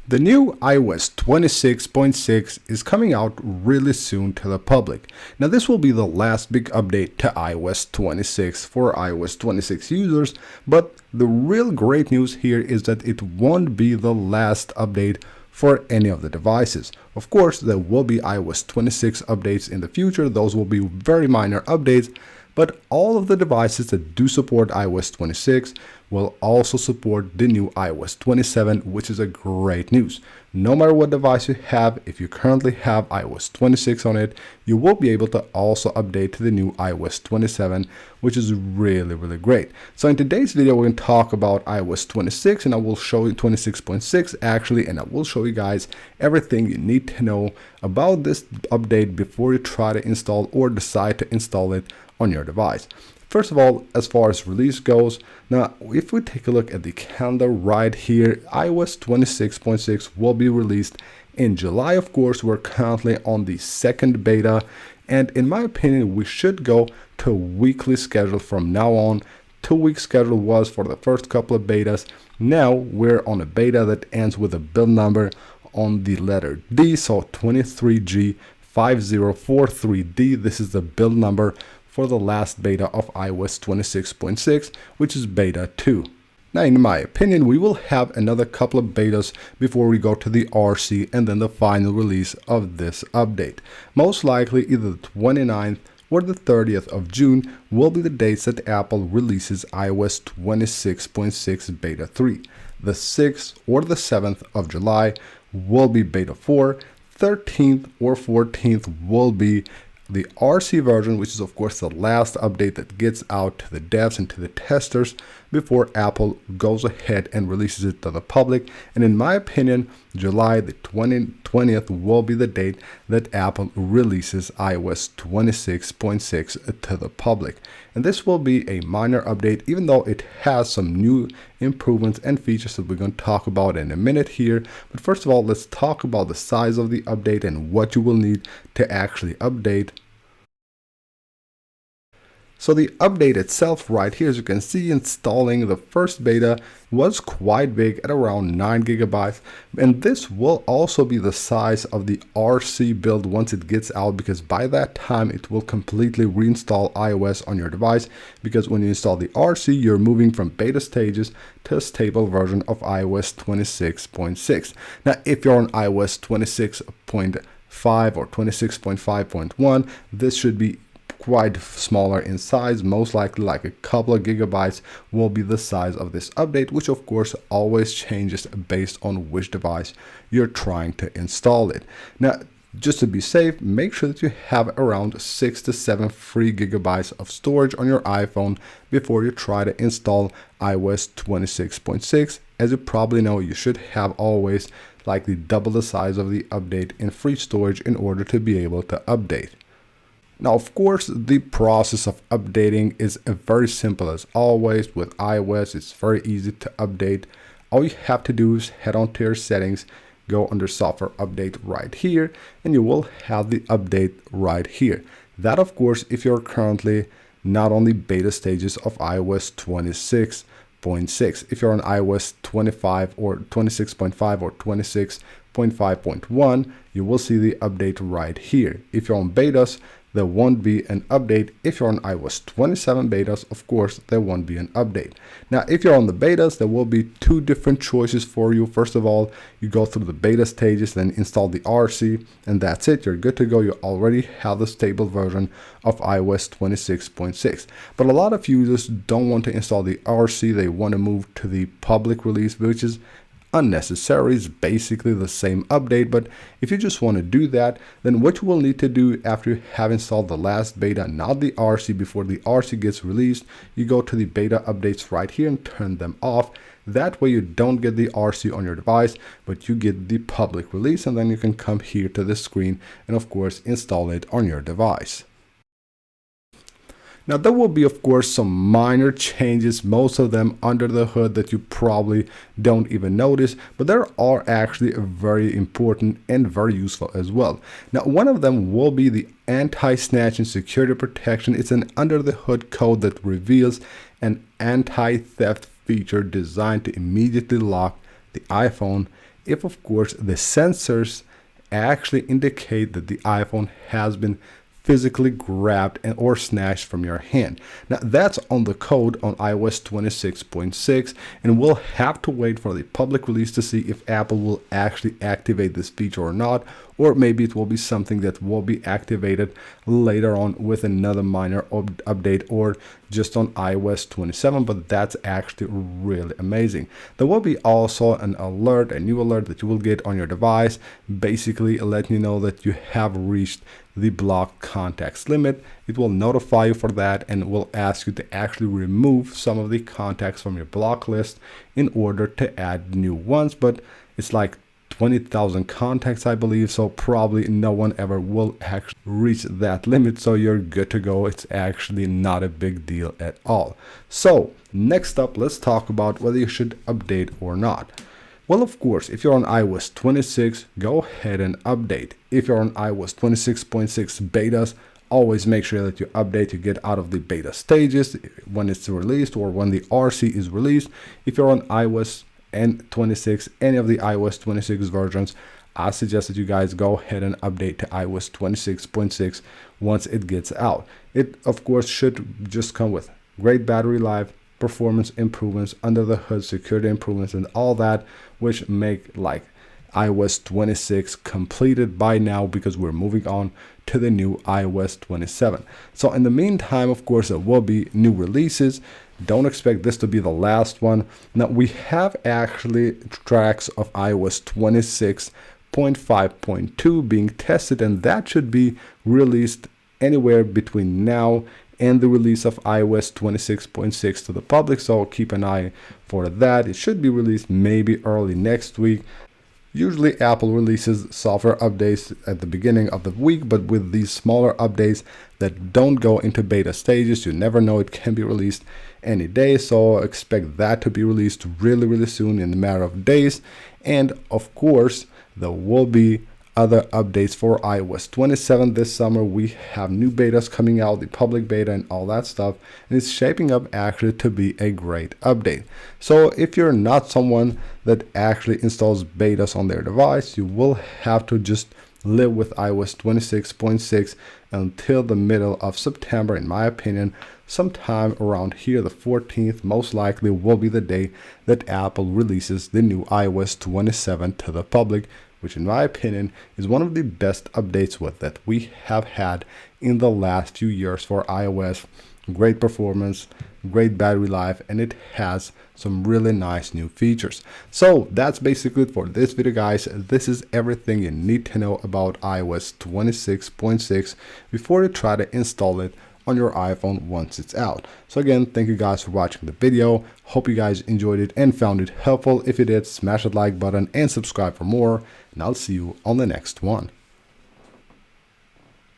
The new iOS 26.6 is coming out really soon to the public. Now this will be the last big update to iOS 26 for iOS 26 users, but the real great news here is that it won't be the last update for any of the devices. Of course, there will be iOS 26 updates in the future. Those will be very minor updates, but all of the devices that do support iOS 26 will also support the new iOS 27, which is a great news. No matter what device you have, if you currently have iOS 26 on it, you will be able to also update to the new iOS 27, which is really great. So in today's video, we're going to talk about iOS 26, and I will show you 26.6 actually, and I will show you guys everything you need to know about this update before you try to install or decide to install it on your device. First of all, as far as release goes, now if we take a look at the calendar right here, iOS 26.6 will be released in July. Of course, we're currently on the second beta, and in my opinion, we should go to a weekly schedule from now on. 2-week schedule was for the first couple of betas. Now we're on a beta that ends with a build number on the letter D, so 23G5043D. This is the build number for the last beta of iOS 26.6, which is beta 2. Now, in my opinion, we will have another couple of betas before we go to the RC and then the final release of this update. Most likely either the 29th or the 30th of June will be the dates that Apple releases iOS 26.6 beta 3. The 6th or the 7th of July will be beta 4. 13th or 14th will be the RC version, which is of course the last update that gets out to the devs and to the testers before Apple goes ahead and releases it to the public. And in my opinion, July the 20th will be the date that Apple releases iOS 26.6 to the public. And this will be a minor update, even though it has some new improvements and features that we're going to talk about in a minute here. But first of all, let's talk about the size of the update and what you will need to actually update. So the update itself right here, as you can see, installing the first beta was quite big at around 9 GB, and this will also be the size of the RC build once it gets out, because by that time it will completely reinstall iOS on your device, because when you install the RC, you're moving from beta stages to a stable version of iOS 26.6. Now, if you're on iOS 26.5 or 26.5.1, this should be quite smaller in size. Most likely like a couple of gigabytes will be the size of this update, which of course always changes based on which device you're trying to install it. Now, just to be safe, make sure that you have around 6 to 7 free gigabytes of storage on your iPhone before you try to install iOS 26.6. As you probably know, you should have always likely double the size of the update in free storage in order to be able to update. Now, of course, the process of updating is very simple as always. With iOS, it's very easy to update. All you have to do is head on to your settings, go under software update right here, and you will have the update right here. That, of course, if you're currently not on the beta stages of iOS 26.6. If you're on iOS 25 or 26.5 or 26.5.1, you will see the update right here. If you're on betas, there won't be an update. If you're on iOS 27 betas, of course, there won't be an update. Now, if you're on the betas, there will be two different choices for you. First of all, you go through the beta stages, then install the RC, and that's it. You're good to go. You already have the stable version of iOS 26.6. But a lot of users don't want to install the RC. They want to move to the public release, which is unnecessary. It's basically the same update, but if you just want to do that, then what you will need to do after you have installed the last beta, not the RC, before the RC gets released, you go to the beta updates right here and turn them off. That way you don't get the RC on your device, but you get the public release, and then you can come here to this screen and of course install it on your device. Now, there will be, of course, some minor changes, most of them under the hood that you probably don't even notice, but there are actually very important and very useful as well. Now, one of them will be the anti-snatching security protection. It's an under the hood code that reveals an anti-theft feature designed to immediately lock the iPhone if of course the sensors actually indicate that the iPhone has been physically grabbed and or snatched from your hand. Now that's on the code on iOS 26.6, and we'll have to wait for the public release to see if Apple will actually activate this feature or not, or maybe it will be something that will be activated later on with another minor update or just on iOS 27, but that's actually really amazing. There will be also an alert, a new alert that you will get on your device, basically letting you know that you have reached the block contacts limit. It will notify you for that and will ask you to actually remove some of the contacts from your block list in order to add new ones, but it's like 20,000 contacts, I believe, so probably no one ever will actually reach that limit, so you're good to go. It's actually not a big deal at all. So next up, let's talk about whether you should update or not. Well, of course, if you're on iOS 26, go ahead and update. If you're on iOS 26.6 betas, always make sure that you update to get out of the beta stages when it's released or when the RC is released. If you're on iOS and 26, any of the iOS 26 versions, I suggest that you guys go ahead and update to iOS 26.6 once it gets out. It, of course, should just come with great battery life, performance improvements, under the hood security improvements, and all that, which make like iOS 26 completed by now, because we're moving on to the new iOS 27. So in the meantime, of course, there will be new releases. Don't expect this to be the last one. Now we have actually tracks of iOS 26.5.2 being tested, and that should be released anywhere between now and the release of iOS 26.6 to the public, so keep an eye for that. It should be released maybe early next week. Usually Apple releases software updates at the beginning of the week, but with these smaller updates that don't go into beta stages, you never know, it can be released any day, so expect that to be released really soon, in a matter of days. And of course, there will be other updates for iOS 27 this summer. We have new betas coming out, the public beta and all that stuff, and it's shaping up actually to be a great update. So if you're not someone that actually installs betas on their device, you will have to just live with iOS 26.6 until the middle of September, in my opinion. Sometime around here, the 14th most likely will be the day that Apple releases the new iOS 27 to the public, which in my opinion is one of the best updates that we have had in the last few years for iOS. Great performance, great battery life, and it has some really nice new features. So that's basically it for this video, guys. This is everything you need to know about iOS 26.6 before you try to install it on your iPhone once it's out. So again, thank you guys for watching the video. Hope you guys enjoyed it and found it helpful. If you did, smash that like button and subscribe for more, and I'll see you on the next one.